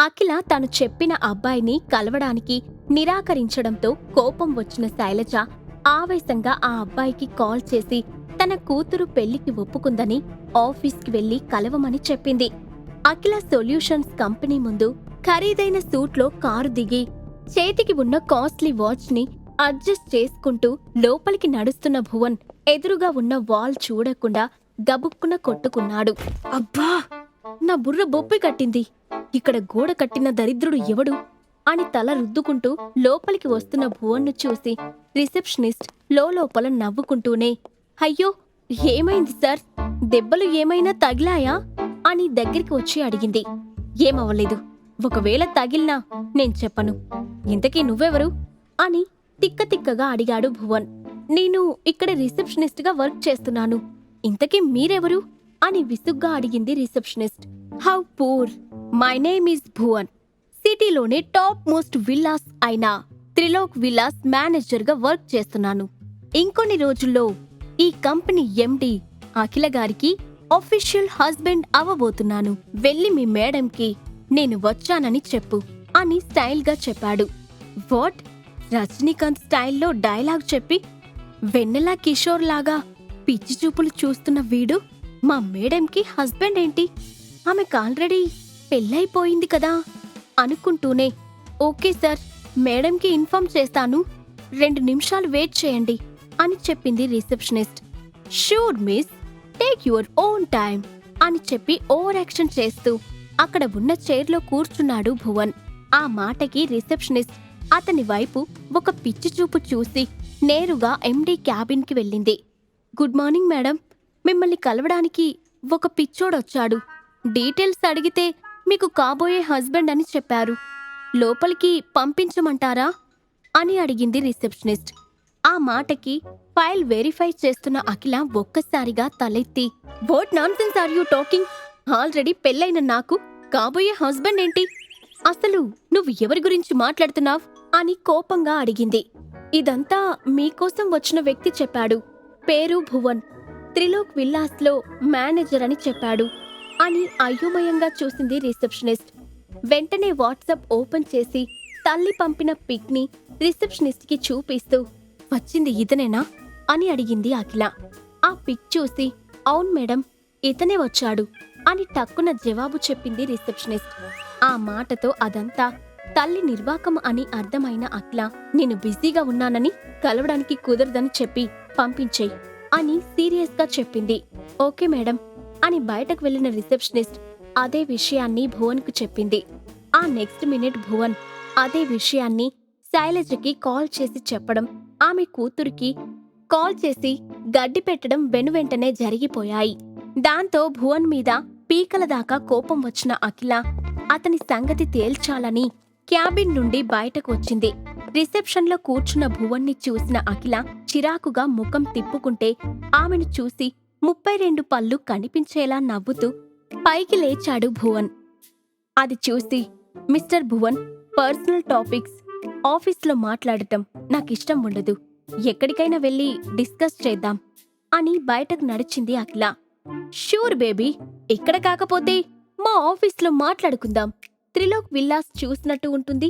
అఖిల తను చెప్పిన అబ్బాయిని కలవడానికి నిరాకరించడంతో కోపం వచ్చిన శైలజ ఆవేశంగా ఆ అబ్బాయికి కాల్ చేసి తన కూతురు పెళ్లికి ఒప్పుకుందని ఆఫీస్కి వెళ్లి కలవమని చెప్పింది. అఖిల సొల్యూషన్స్ కంపెనీ ముందు ఖరీదైన సూట్లో కారు దిగి చేతికి ఉన్న కాస్ట్లీ వాచ్ని అడ్జస్ట్ చేసుకుంటూ లోపలికి నడుస్తున్న భువన్ ఎదురుగా ఉన్న వాల్ చూడకుండా గబుక్కున కొట్టుకున్నాడు. అబ్బా, నా బుర్ర బొప్పి కట్టింది. ఇక్కడ గోడ కట్టిన దరిద్రుడు ఎవడు అని తల రుద్దుకుంటూ లోపలికి వస్తున్న భువన్ను చూసి రిసెప్షనిస్ట్ లోపల నవ్వుకుంటూనే, అయ్యో ఏమైంది సార్, దెబ్బలు ఏమైనా తగిలాయా అని దగ్గరికి వచ్చి అడిగింది. ఏమవ్వలేదు, ఒకవేళ తగిలినా నేను చెప్పను. ఇంతకీ నువ్వెవరు అని తిక్కగా అడిగాడు భువన్. నేను ఇక్కడ రిసెప్షనిస్ట్గా వర్క్ చేస్తున్నాను. ఇంతకీ మీరెవరు అని విసుగ్గా అడిగింది receptionist. How poor, my name is Bhuvan. సిటీలోనే టాప్ మోస్ట్ విల్లాస్ అయిన త్రిలోక్ విల్లాస్ మేనేజర్గా వర్క్ చేస్తున్నాను. ఇంకొన్ని రోజుల్లో ఈ కంపెనీ ఎండి అఖిల గారికి ఆఫీషియల్ హస్బెండ్ అవ్వబోతున్నాను. వెళ్ళి మీ మేడంకి నేను వచ్చానని చెప్పు అని స్టైల్గా చెప్పాడు. వాట్, రజనీకాంత్ స్టైల్లో డైలాగ్ చెప్పి వెన్నెలా కిషోర్ లాగా పిచ్చి చూపులు చూస్తున్న వీడు మా మేడంకి హస్బెండ్ ఏంటి? ఆమెకు ఆల్రెడీ పెళ్ళైపోయింది కదా అనుకుంటూనే, ఓకే సార్, మేడంకి ఇన్ఫార్మ్ చేస్తాను, 2 నిమిషాలు వెయిట్ చేయండి అని చెప్పింది receptionist. Sure miss, take your own time అని చెప్పి ఓవర్ యాక్షన్ చేస్తూ అక్కడ ఉన్న చైర్లో కూర్చున్నాడు భువన్. ఆ మాటకి రిసెప్షనిస్ట్ అతని వైపు ఒక పిచ్చి చూపు చూసి నేరుగా ఎండీ క్యాబిన్కి వెళ్ళింది. గుడ్ మార్నింగ్ మేడం, మిమ్మల్ని కలవడానికి ఒక పిచ్చోడొచ్చాడు. డీటెయిల్స్ అడిగితే మీకు కాబోయే హస్బెండ్ అని చెప్పారు. లోపలికి పంపించమంటారా అని అడిగింది రిసెప్షనిస్ట్. ఆ మాటకి ఫైల్ వెరిఫై చేస్తున్న అఖిల ఒక్కసారిగా తలెత్తి, what nonsense are you talking? Already పెళ్ళైన నాకు కాబోయే హస్బెండ్ ఏంటి? అసలు నువ్వు ఎవరి గురించి మాట్లాడుతున్నావ్ అని కోపంగా అడిగింది. ఇదంతా మీకోసం వచ్చిన వ్యక్తి చెప్పాడు. పేరు భువన్, త్రిలోక్ విల్లాస్లో మేనేజర్ అని చెప్పాడు అని అయోమయంగా చూసింది రిసెప్షనిస్ట్. వెంటనే వాట్సాప్ ఓపెన్ చేసి తల్లి పంపిన పిక్ని రిసెప్షనిస్ట్కి చూపిస్తూ, వచ్చింది ఇతనేనా అని అడిగింది అఖిల. ఆ పిక్ చూసి, అవును మేడం, ఇతనే వచ్చాడు అని టక్కున జవాబు చెప్పింది రిసెప్షనిస్ట్. ఆ మాటతో అదంతా తల్లి నిర్వాకం అని అర్థమైన అఖిల, నేను బిజీగా ఉన్నానని కలవడానికి కుదరదని చెప్పి పంపించేయ్ అని సీరియస్గా చెప్పింది. ఓకే మేడం అని బయటకు వెళ్లిన రిసెప్షనిస్ట్ అదే విషయాన్ని భువన్కు చెప్పింది. ఆ నెక్స్ట్ మినిట్ భువన్ అదే విషయాన్ని శైలజకి కాల్ చేసి చెప్పడం, ఆమె కూతురికి కాల్ చేసి గడ్డి పెట్టడం వెనువెంటనే జరిగిపోయాయి. దాంతో భువన్ మీద పీకల దాకా కోపం వచ్చిన అఖిల అతని సంగతి తేల్చాలని క్యాబిన్ నుండి బయటకు వచ్చింది. రిసెప్షన్లో కూర్చున్న భువన్ని చూసిన అఖిల చిరాకుగా ముఖం తిప్పుకుంటే ఆమెను చూసి 32 పళ్ళు కనిపించేలా నవ్వుతూ పైకి లేచాడు భువన్. అది చూసి, మిస్టర్ భువన్, పర్సనల్ టాపిక్స్ ఆఫీస్లో మాట్లాడటం నాకిష్టం ఉండదు. ఎక్కడికైనా వెళ్ళి డిస్కస్ చేద్దాం అని బయటకు నడిచింది అఖిల. షూర్ బేబీ, ఇక్కడ కాకపోతే మా ఆఫీస్లో మాట్లాడుకుందాం. త్రిలోక్ విల్లాస్ చూసినట్టు ఉంటుంది,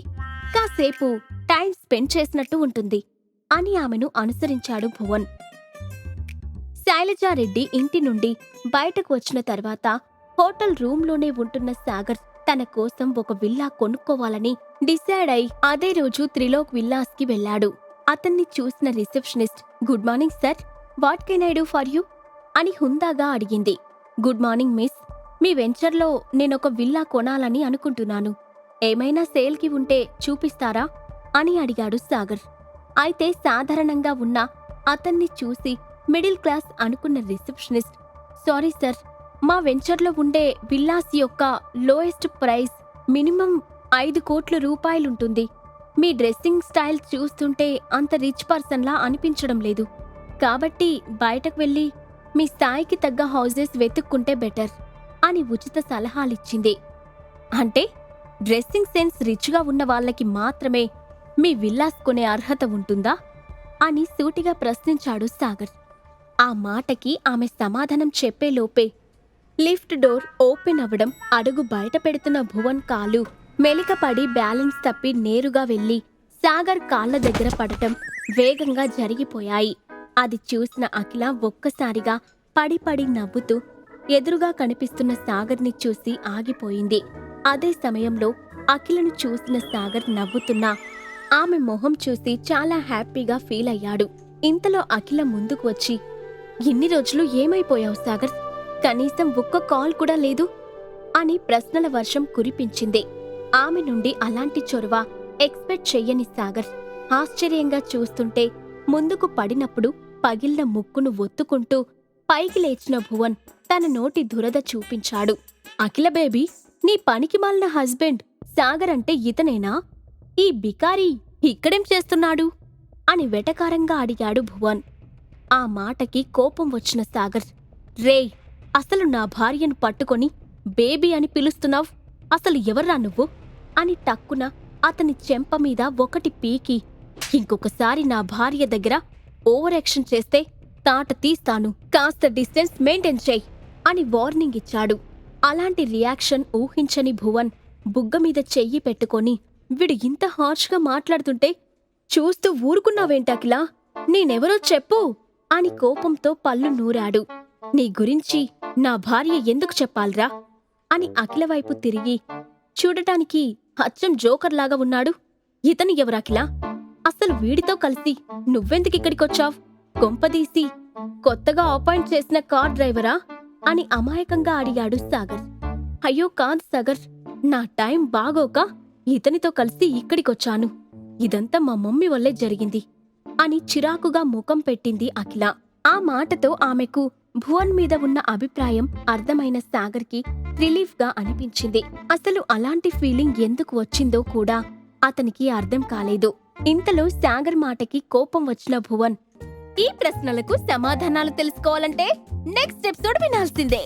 కాసేపు టైం స్పెండ్ చేసినట్టు ఉంటుంది అని ఆమెను అనుసరించాడు భువన్. శైలజారెడ్డి ఇంటి నుండి బయటకు వచ్చిన తర్వాత హోటల్ రూంలోనే ఉంటున్న సాగర్ తన కోసం ఒక విల్లా కొనుక్కోవాలని డిసైడ్ అయి అదే రోజు త్రిలోక్ విల్లాస్కి వెళ్లాడు. అతన్ని చూసిన receptionist, good morning sir, what can I do for you అని హుందాగా అడిగింది. గుడ్ మార్నింగ్ మిస్, మీ వెంచర్లో నేనొక విల్లా కొనాలని అనుకుంటున్నాను. ఏమైనా సేల్కి ఉంటే చూపిస్తారా అని అడిగాడు సాగర్. అయితే సాధారణంగా ఉన్న అతన్ని చూసి మిడిల్ క్లాస్ అనుకున్న రిసెప్షనిస్ట్, సారీ సార్, మా వెంచర్లో ఉండే విల్లాస్ యొక్క లోయెస్ట్ ప్రైస్ మినిమం 5 కోట్ల రూపాయలుంటుంది. మీ డ్రెస్సింగ్ స్టైల్ చూస్తుంటే అంత రిచ్ పర్సన్లా అనిపించడం లేదు. కాబట్టి బయటకు వెళ్ళి మీ స్థాయికి తగ్గ హౌజెస్ వెతుక్కుంటే బెటర్ అని ఉచిత సలహాలిచ్చింది. అంటే డ్రెస్సింగ్ సెన్స్ రిచ్గా ఉన్న వాళ్ళకి మాత్రమే మీ విల్లాస్ కొనే అర్హత ఉంటుందా అని సూటిగా ప్రశ్నించాడు సాగర్. ఆ మాటకి ఆమె సమాధానం చెప్పేలోపే లిఫ్ట్ డోర్ ఓపెన్ అవ్వడం, అడుగు బయట పెడుతున్న భువన్ కాలు మెలికపడి బ్యాలెన్స్ తప్పి నేరుగా వెళ్లి సాగర్ కాళ్ల దగ్గర పడటం వేగంగా జరిగిపోయాయి. అది చూసిన అఖిల ఒక్కసారిగా పడి పడి నవ్వుతూ ఎదురుగా కనిపిస్తున్న సాగర్ని చూసి ఆగిపోయింది. అదే సమయంలో అఖిలను చూసిన సాగర్ నవ్వుతున్నా ఆమె మొహం చూసి చాలా హ్యాపీగా ఫీల్ అయ్యాడు. ఇంతలో అఖిల ముందుకు వచ్చి, ఇన్ని రోజులు ఏమైపోయావు సాగర్? కనీసం ఒక్క కాల్ కూడా లేదు అని ప్రశ్నల వర్షం కురిపించింది. ఆమె నుండి అలాంటి చొరవ ఎక్స్పెక్ట్ చెయ్యని సాగర్ ఆశ్చర్యంగా చూస్తుంటే ముందుకు పడినప్పుడు పగిలిన ముక్కును ఒత్తుకుంటూ పైకి లేచిన భువన్ తన నోటి దురద చూపించాడు. అఖిల బేబీ, నీ పనికిమాలిన హస్బెండ్ సాగర్ అంటే ఇతనేనా? ఈ బికారి ఇక్కడేం చేస్తున్నాడు అని వెటకారంగా అడిగాడు భువన్. ఆ మాటకి కోపం వచ్చిన సాగర్, రేయ్, అసలు నా భార్యను పట్టుకొని బేబీ అని పిలుస్తున్నావ్? అసలు ఎవర్రా నువ్వు అని టక్కున అతని చెంప మీద ఒకటి పీకి, ఇంకొకసారి నా భార్య దగ్గర ఓవర్ యాక్షన్ చేస్తే తాట తీస్తాను, కాస్త డిస్టెన్స్ మెయింటైన్ చెయ్ అని వార్నింగ్ ఇచ్చాడు. అలాంటి రియాక్షన్ ఊహించని భువన్ బుగ్గ మీద చెయ్యి పెట్టుకొని, వీడు ఇంత హార్ష్గా మాట్లాడుతుంటే చూస్తూ ఊరుకున్నావేంటకిలా? నేనెవరో చెప్పు అని కోపంతో పళ్ళు నూరాడు. నీ గురించి నా భార్య ఎందుకు చెప్పాలిరా అని అఖిల వైపు తిరిగి, చూడటానికి అచ్చం జోకర్లాగా ఉన్నాడు. ఇతను ఎవరఖిల? అసలు వీడితో కలిసి నువ్వెందుకిక్కడికొచ్చావ్? కొంపదీసి కొత్తగా అపాయింట్ చేసిన కార్ డ్రైవరా అని అమాయకంగా అడిగాడు సాగర్. అయ్యో కాదు సాగర్, నా టైం బాగోక ఇతనితో కలిసి ఇక్కడికొచ్చాను. ఇదంతా మా మమ్మీ వల్లే జరిగింది అని చిరాకుగా ముఖం పెట్టింది అఖిల. ఆ మాటతో ఆమెకు భువన్ మీద ఉన్న అభిప్రాయం అర్థమైన సాగర్కి రిలీఫ్గా అనిపించింది. అసలు అలాంటి ఫీలింగ్ ఎందుకు వచ్చిందో కూడా అతనికి అర్థం కాలేదు. ఇంతలో సాగర్ మాటకి కోపం వచ్చిన భువన్, ఈ ప్రశ్నలకు సమాధానాలు తెలుసుకోవాలంటే నెక్స్ట్ ఎపిసోడ్ వినాల్సిందే.